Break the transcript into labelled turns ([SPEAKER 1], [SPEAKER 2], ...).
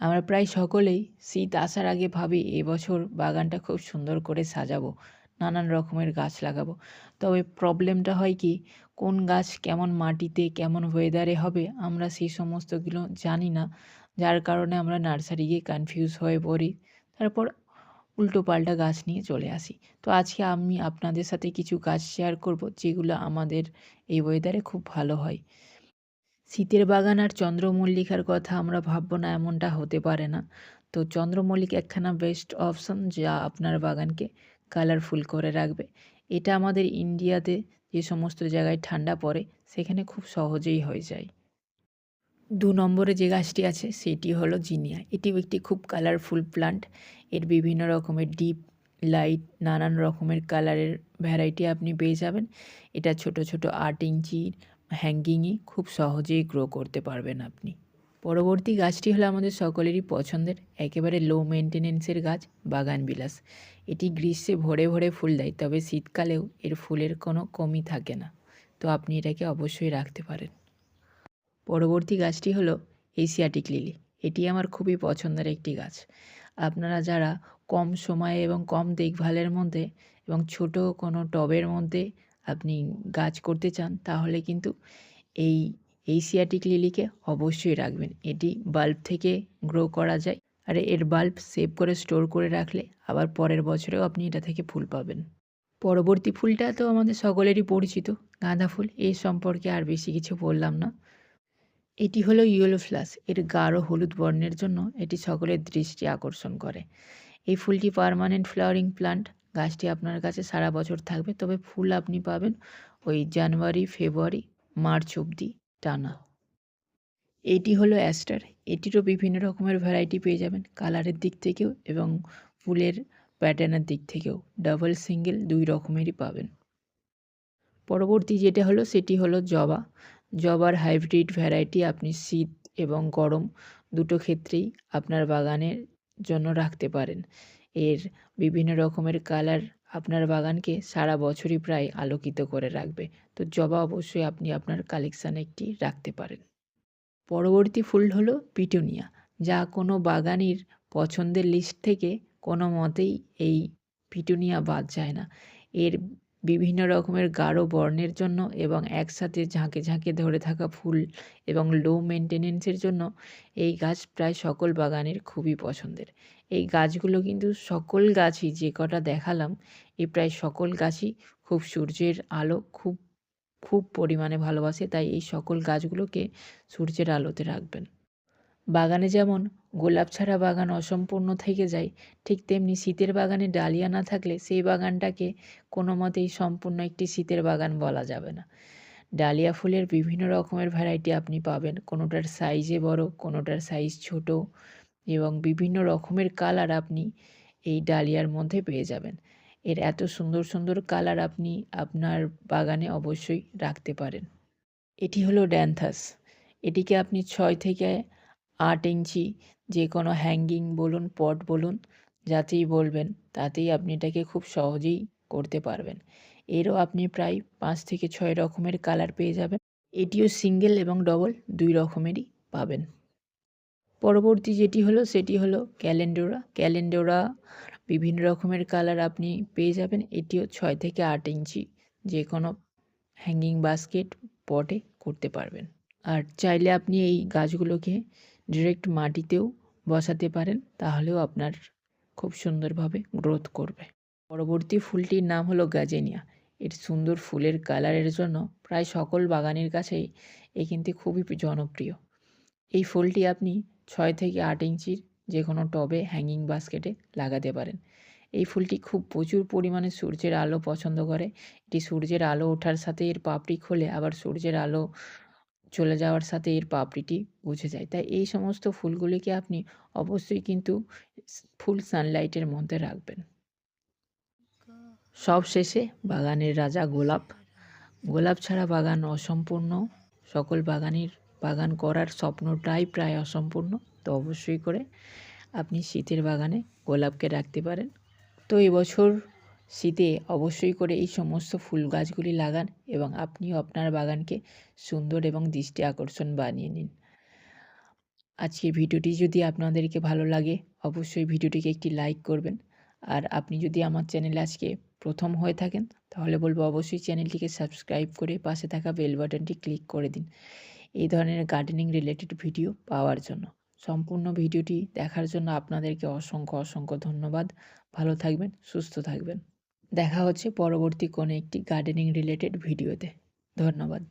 [SPEAKER 1] আমরা প্রায় সকলেই শীত আসার আগে ভাবি এবছর বাগানটা খুব সুন্দর করে সাজাবো, নানান রকমের গাছ লাগাবো। তবে প্রবলেমটা হয় কি, কোন গাছ কেমন মাটিতে কেমন ওয়েদারে হবে আমরা সেই সমস্তগুলো জানি না। যার কারণে আমরা নার্সারি গিয়ে কনফিউজ হয়ে পড়ি। তারপর উল্টোপাল্টা গাছ নিয়ে চলে আসি। তো আজকে আমি আপনাদের সাথে কিছু গাছ শেয়ার করব যেগুলো আমাদের এই ওয়েদারে খুব ভালো হয়। শীতের বাগান আর চন্দ্রমল্লিকার কথা আমরা ভাববো না এমনটা হতে পারে না। তো চন্দ্রমল্লিকা একখানা বেস্ট অপশন যা আপনার বাগানকে কালারফুল করে রাখবে। এটা আমাদের ইন্ডিয়াতে যে সমস্ত জায়গায় ঠান্ডা পড়ে সেখানে খুব সহজেই হয়ে যায়। ২ নম্বরে যে গাছটি আছে সেটি হলো জিনিয়া। এটিও একটি খুব কালারফুল প্লান্ট। এর বিভিন্ন রকমের ডিপ, লাইট, নানান রকমের কালারের ভ্যারাইটি আপনি পেয়ে যাবেন। এটা ছোট, ছোট ৮ ইঞ্চির হ্যাঙ্গিংয়ে খুব সহজেই গ্রো করতে পারবেন আপনি। পরবর্তী গাছটি হলো আমাদের সকলেরই পছন্দের একেবারে লো মেইনটেনেন্সের গাছ, বাগানবিলাস। এটি গ্রীষ্মে ভরে, ভরে ফুল দেয়, তবে শীতকালেও এর ফুলের কোনো কমই থাকে না। তো আপনি এটাকে অবশ্যই রাখতে পারেন। পরবর্তী গাছটি হলো এশিয়াটিক লিলি। এটি আমার খুবই পছন্দের একটি গাছ। আপনারা যারা কম সময়ে এবং কম দেখভালের মধ্যে এবং ছোট কোনো টবের মধ্যে আপনি গাছ করতে চান তাহলে কিন্তু এই এশিয়াটিক লিলিকে অবশ্যই রাখবেন। এটি বাল্ব থেকে গ্রো করা যায়, আর এর বাল্ব সেভ করে স্টোর করে রাখলে আবার পরের বছরেও আপনি এটা থেকে ফুল পাবেন। পরবর্তী ফুলটা তো আমাদের সকলেরই পরিচিত, গাঁদা ফুল। এর সম্পর্কে আর বেশি কিছু বললাম না। এটি হলো ইয়েলো ফ্লাস। এর গাঢ় হলুদ বর্ণের জন্য এটি সকলের দৃষ্টি আকর্ষণ করে। এই ফুলটি পার্মানেন্ট ফ্লাওয়ারিং প্লান্ট। গাছটি আপনার কাছে সারা বছর থাকবে, তবে ফুল আপনি পাবেন ওই জানুয়ারি, ফেব্রুয়ারি, মার্চ অবধি টানা। এটি হলো অ্যাস্টার। এটিরও বিভিন্ন রকমের ভ্যারাইটি পেয়ে যাবেন কালারের দিক থেকেও এবং ফুলের প্যাটার্নের দিক থেকেও। ডাবল, সিঙ্গেল ২ রকমেরই পাবেন। পরবর্তী যেটা হলো সেটি হলো জবা। জবার হাইব্রিড ভ্যারাইটি আপনি শীত এবং গরম দুটো ক্ষেত্রেই আপনার বাগানের জন্য রাখতে পারেন। এর বিভিন্ন রকমের কালার আপনার বাগানকে সারা বছরই প্রায় আলোকিত করে রাখবে। তো জবা অবশ্যই আপনি আপনার কালেকশানে একটি রাখতে পারেন। পরবর্তী ফুল হলো পিটুনিয়া, যা কোনো বাগানির পছন্দের লিস্ট থেকে কোনো মতেই এই পিটুনিয়া বাদ যায় না। এর বিভিন্ন রকমের গাঢ় বর্ণের জন্য এবং একসাথে ঝাঁকে, ঝাঁকে ধরে থাকা ফুল এবং লো মেইনটেনেন্সের জন্য এই গাছ প্রায় সকল বাগানের খুবই পছন্দের। এই গাছগুলো কিন্তু সকল গাছই যে কটা দেখালাম, এই প্রায় সকল গাছই খুব সূর্যের আলো খুব খুব পরিমাণে ভালোবাসে, তাই এই সকল গাছগুলোকে সূর্যের আলোতে রাখবেন। বাগানে যেমন গোলাপ ছাড়া বাগান অসম্পূর্ণ থেকে যায়, ঠিক তেমনি শীতের বাগানে ডালিয়া না থাকলে সেই বাগানটাকে কোনো মতেই সম্পূর্ণ একটি শীতের বাগান বলা যাবে না। ডালিয়া ফুলের বিভিন্ন রকমের ভ্যারাইটি আপনি পাবেন, কোনোটার সাইজে বড়, কোনোটার সাইজ ছোট এবং বিভিন্ন রকমের কালার আপনি এই ডালিয়ার মধ্যে পেয়ে যাবেন। এর এত সুন্দর, সুন্দর কালার আপনি আপনার বাগানে অবশ্যই রাখতে পারেন। এটি হলো ড্যান্থাস। এটিকে আপনি ৬ থেকে ৮ ইঞ্চি যে কোনো হ্যাঙ্গিং বলুন, পট বলুন, যাতেই বলবেন তাতেই আপনি এটাকে খুব সহজেই করতে পারবেন। এরও আপনি প্রায় ৫ থেকে ৬ রকমের কালার পেয়ে যাবেন। এটিও সিঙ্গেল এবং ডবল ২ রকমেরই পাবেন। পরবর্তী যেটি হলো সেটি হলো ক্যালেন্ডোরা। ক্যালেন্ডোরা বিভিন্ন রকমের কালার আপনি পেয়ে যাবেন। এটিও ৬ থেকে ৮ ইঞ্চি যে কোনো হ্যাঙ্গিং বাস্কেট, পটে করতে পারবেন। আর চাইলে আপনি এই গাছগুলোকে ডিরেক্ট মাটিতেও বসাতে পারেন, তাহলেও আপনার খুব সুন্দরভাবে গ্রোথ করবে। পরবর্তী ফুলটির নাম হলো গাজেনিয়া। এর সুন্দর ফুলের কালারের জন্য প্রায় সকল বাগানের কাছেই এ কিন্তু খুবই জনপ্রিয়। এই ফুলটি আপনি ৬ থেকে ৮ ইঞ্চির যে কোনো টবে হ্যাঙ্গিং বাস্কেটে লাগাতে পারেন। এই ফুলটি খুব প্রচুর পরিমাণে সূর্যের আলো পছন্দ করে। এটি সূর্যের আলো ওঠার সাথে এর পাপড়ি খোলে, আবার সূর্যের আলো চলে যাওয়ার সাথে এর পাপড়িটি বুঝে যায়। তাই এই সমস্ত ফুলগুলিকে আপনি অবশ্যই কিন্তু ফুল সানলাইটের মধ্যে রাখবেন। সবশেষে বাগানের রাজা গোলাপ। গোলাপ ছাড়া বাগান অসম্পূর্ণ। সকল বাগানির বাগান করার স্বপ্নটাই প্রায় অসম্পূর্ণ। তো অবশ্যই করে আপনি শীতের বাগানে গোলাপকে রাখতে পারেন। তো এবছর শীতে অবশ্যই করে এই সমস্ত ফুল গাছগুলি লাগান এবং আপনিও আপনার বাগানকে সুন্দর এবং দৃষ্টি আকর্ষণ বানিয়ে নিন। আজকের ভিডিওটি যদি আপনাদেরকে ভালো লাগে অবশ্যই ভিডিওটিকে একটি লাইক করবেন। আর আপনি যদি আমার চ্যানেলে আজকে প্রথম হয়ে থাকেন তাহলে বলব অবশ্যই চ্যানেলটিকে সাবস্ক্রাইব করে পাশে থাকা বেল বাটনটি ক্লিক করে দিন এই ধরনের গার্ডেনিং রিলেটেড ভিডিও পাওয়ার জন্য। সম্পূর্ণ ভিডিওটি দেখার জন্য আপনাদেরকে অসংখ্য ধন্যবাদ। ভালো থাকবেন, সুস্থ থাকবেন। দেখা হচ্ছে পরবর্তী কোনো একটি গার্ডেনিং রিলেটেড ভিডিওতে। ধন্যবাদ।